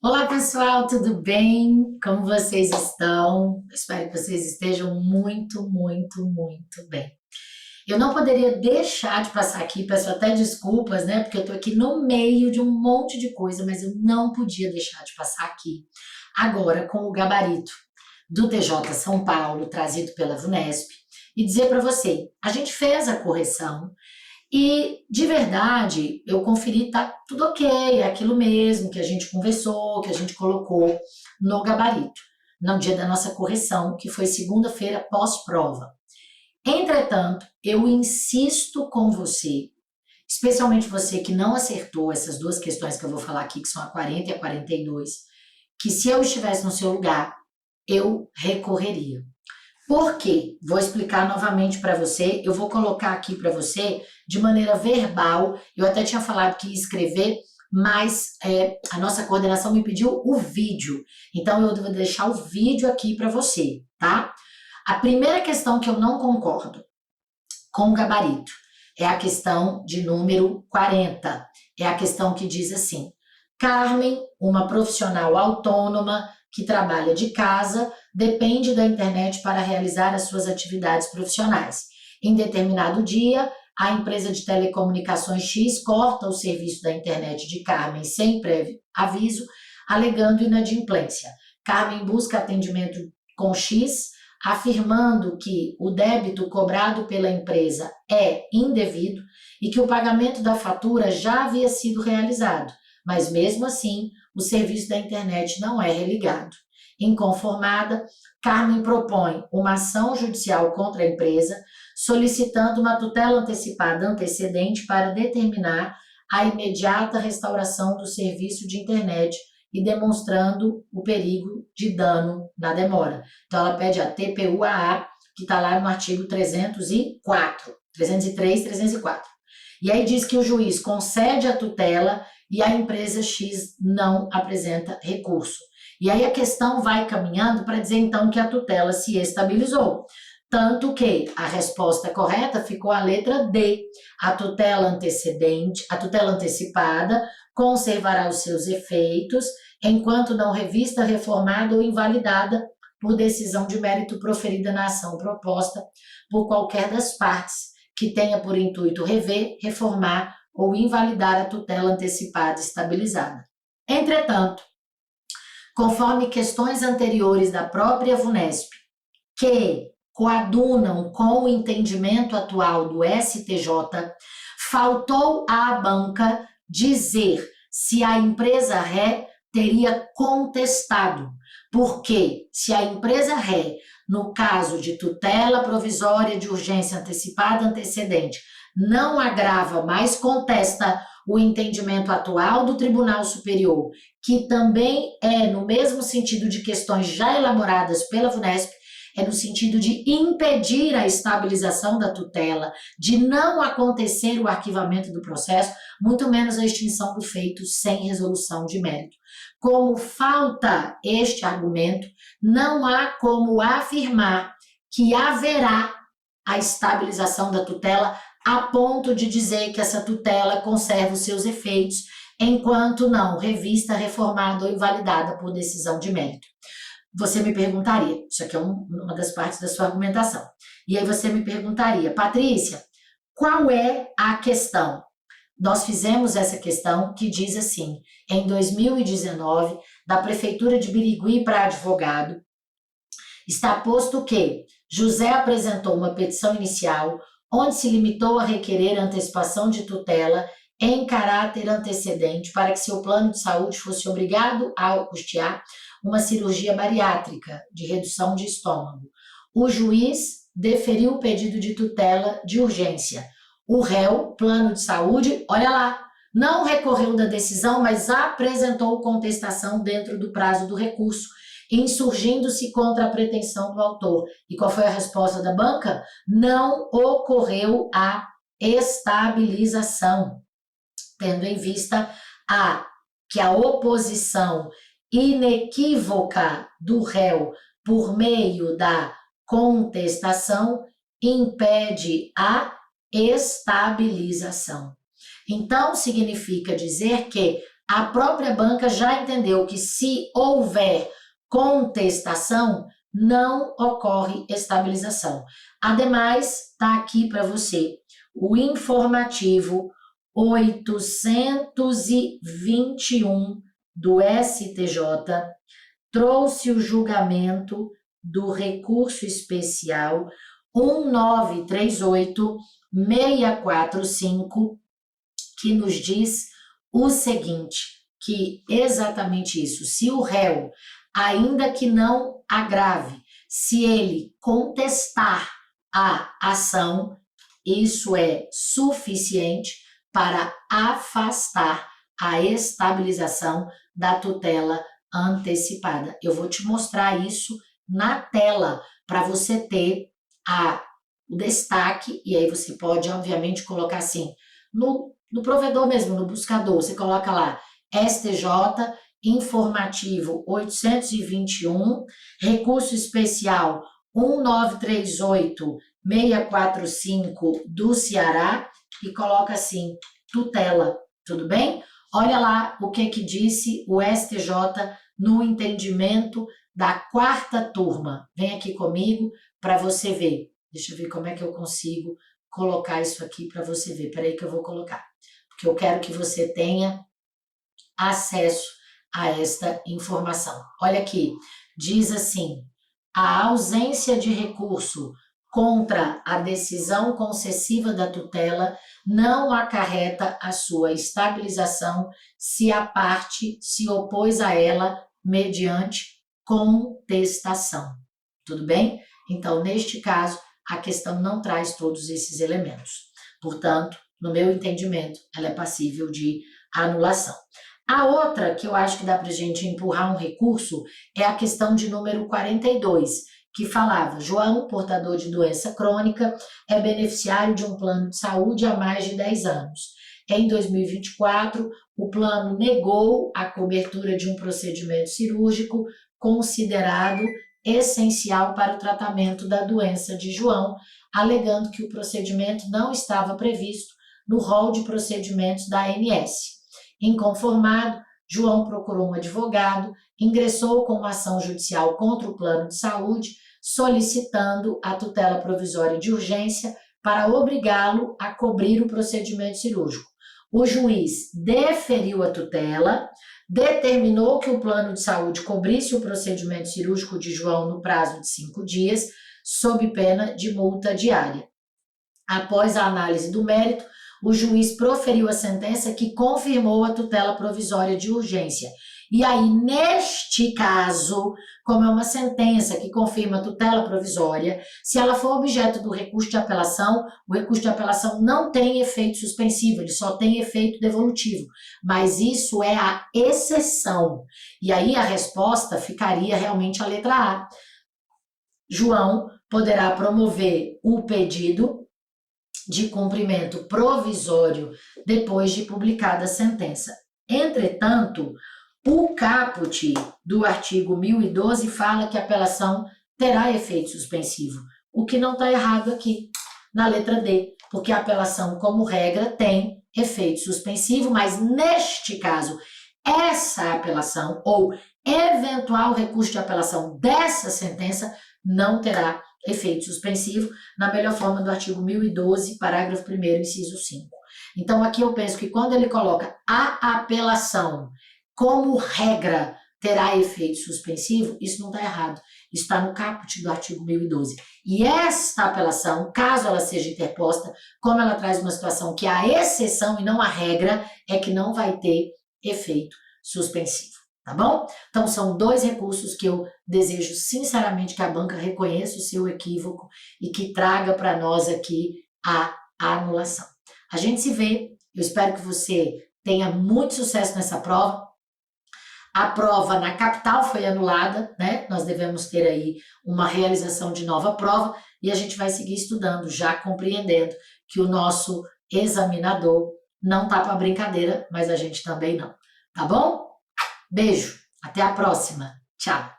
Olá pessoal, tudo bem? Como vocês estão? Espero que vocês estejam muito bem. Eu não poderia deixar de passar aqui, peço até desculpas, né? Porque eu tô aqui no meio de um monte de coisa, mas eu não podia deixar de passar aqui agora com o gabarito do TJ São Paulo, trazido pela VUNESP, e dizer para você, a gente fez a correção e, de verdade, eu conferi, tá tudo ok, é aquilo mesmo que a gente conversou, que a gente colocou no gabarito, no dia da nossa correção, que foi segunda-feira pós-prova. Entretanto, eu insisto com você, especialmente você que não acertou essas duas questões que eu vou falar aqui, que são a 40 e a 42, que se eu estivesse no seu lugar, eu recorreria. Por quê? Vou explicar novamente para você. Eu vou colocar aqui para você de maneira verbal. Eu até tinha falado que ia escrever, mas a nossa coordenação me pediu o vídeo. Então eu vou deixar o vídeo aqui para você, tá? A primeira questão que eu não concordo com o gabarito é a questão de número 40. É a questão que diz assim: Carmen, uma profissional autônoma que trabalha de casa, depende da internet para realizar as suas atividades profissionais. Em determinado dia, a empresa de telecomunicações X corta o serviço da internet de Carmen sem prévio aviso, alegando inadimplência. Carmen busca atendimento com X, afirmando que o débito cobrado pela empresa é indevido e que o pagamento da fatura já havia sido realizado, mas mesmo assim o serviço da internet não é religado. Inconformada, Carmen propõe uma ação judicial contra a empresa, solicitando uma tutela antecipada antecedente para determinar a imediata restauração do serviço de internet e demonstrando o perigo de dano na demora. Então, ela pede a TPU-AA, que está lá no artigo 304, 303, 304. E aí diz que o juiz concede a tutela e a empresa X não apresenta recurso. E aí a questão vai caminhando para dizer então que a tutela se estabilizou. Tanto que a resposta correta ficou a letra D. A tutela antecedente, a tutela antecipada conservará os seus efeitos enquanto não revista, reformada ou invalidada por decisão de mérito proferida na ação proposta por qualquer das partes que tenha por intuito rever, reformar ou invalidar a tutela antecipada estabilizada. Entretanto, conforme questões anteriores da própria VUNESP, que coadunam com o entendimento atual do STJ, faltou à banca dizer se a empresa ré teria contestado, porque se a empresa ré, no caso de tutela provisória de urgência antecipada antecedente, não agrava, mas contesta o entendimento atual do Tribunal Superior, que também é no mesmo sentido de questões já elaboradas pela VUNESP, é no sentido de impedir a estabilização da tutela, de não acontecer o arquivamento do processo, muito menos a extinção do feito sem resolução de mérito. Como falta este argumento, não há como afirmar que haverá a estabilização da tutela a ponto de dizer que essa tutela conserva os seus efeitos, enquanto não revista, reformada ou invalidada por decisão de mérito. Você me perguntaria, isso aqui é uma das partes da sua argumentação, e aí você me perguntaria, Patrícia, qual é a questão? Nós fizemos essa questão que diz assim, em 2019, da Prefeitura de Birigui para advogado, está posto que José apresentou uma petição inicial onde se limitou a requerer antecipação de tutela em caráter antecedente para que seu plano de saúde fosse obrigado a custear uma cirurgia bariátrica de redução de estômago. O juiz deferiu o pedido de tutela de urgência. O réu, plano de saúde, olha lá, não recorreu da decisão, mas apresentou contestação dentro do prazo do recurso, insurgindo-se contra a pretensão do autor. E qual foi a resposta da banca? Não ocorreu a estabilização, tendo em vista que a oposição inequívoca do réu por meio da contestação impede a estabilização. Então, significa dizer que a própria banca já entendeu que se houver contestação, não ocorre estabilização. Ademais, está aqui para você o informativo 821 do STJ, trouxe o julgamento do recurso especial 1938-645, que nos diz o seguinte, que exatamente isso, se o réu, ainda que não agrave, se ele contestar a ação, isso é suficiente para afastar a estabilização da tutela antecipada. Eu vou te mostrar isso na tela para você ter o destaque, e aí você pode, obviamente, colocar assim, no provedor mesmo, no buscador, você coloca lá STJ, informativo 821, recurso especial 1938-645 do Ceará, e coloca assim, tutela, tudo bem? Olha lá o que disse o STJ no entendimento da 4ª turma. Vem aqui comigo para você ver. Deixa eu ver como é que eu consigo colocar isso aqui para você ver. Espera aí que eu vou colocar. Porque eu quero que você tenha acesso a esta informação. Olha aqui, diz assim, a ausência de recurso contra a decisão concessiva da tutela não acarreta a sua estabilização se a parte se opôs a ela mediante contestação. Tudo bem? Então, neste caso, a questão não traz todos esses elementos. Portanto, no meu entendimento, ela é passível de anulação. A outra que eu acho que dá para a gente empurrar um recurso é a questão de número 42, que falava, João, portador de doença crônica, é beneficiário de um plano de saúde há mais de 10 anos. Em 2024, o plano negou a cobertura de um procedimento cirúrgico considerado essencial para o tratamento da doença de João, alegando que o procedimento não estava previsto no rol de procedimentos da ANS. Inconformado, João procurou um advogado, ingressou com uma ação judicial contra o plano de saúde, solicitando a tutela provisória de urgência para obrigá-lo a cobrir o procedimento cirúrgico. O juiz deferiu a tutela, determinou que o plano de saúde cobrisse o procedimento cirúrgico de João no prazo de 5 dias, sob pena de multa diária. Após a análise do mérito, o juiz proferiu a sentença que confirmou a tutela provisória de urgência. E aí, neste caso, como é uma sentença que confirma a tutela provisória, se ela for objeto do recurso de apelação, o recurso de apelação não tem efeito suspensivo, ele só tem efeito devolutivo. Mas isso é a exceção. E aí a resposta ficaria realmente a letra A. João poderá promover o pedido de cumprimento provisório depois de publicada a sentença. Entretanto, o caput do artigo 1012 fala que a apelação terá efeito suspensivo, o que não está errado aqui, na letra D, porque a apelação, como regra, tem efeito suspensivo, mas neste caso, essa apelação ou eventual recurso de apelação dessa sentença não terá efeito suspensivo, na melhor forma do artigo 1012, parágrafo 1º, inciso 5. Então, aqui eu penso que quando ele coloca a apelação como regra terá efeito suspensivo, isso não está errado. Isso está no caput do artigo 1012. E esta apelação, caso ela seja interposta, como ela traz uma situação que é a exceção e não a regra, é que não vai ter efeito suspensivo. Tá bom? Então, são 2 recursos que eu desejo sinceramente que a banca reconheça o seu equívoco e que traga para nós aqui a anulação. A gente se vê, eu espero que você tenha muito sucesso nessa prova. A prova na capital foi anulada, né? Nós devemos ter aí uma realização de nova prova e a gente vai seguir estudando, já compreendendo que o nosso examinador não tá para brincadeira, mas a gente também não. Tá bom? Beijo, até a próxima. Tchau.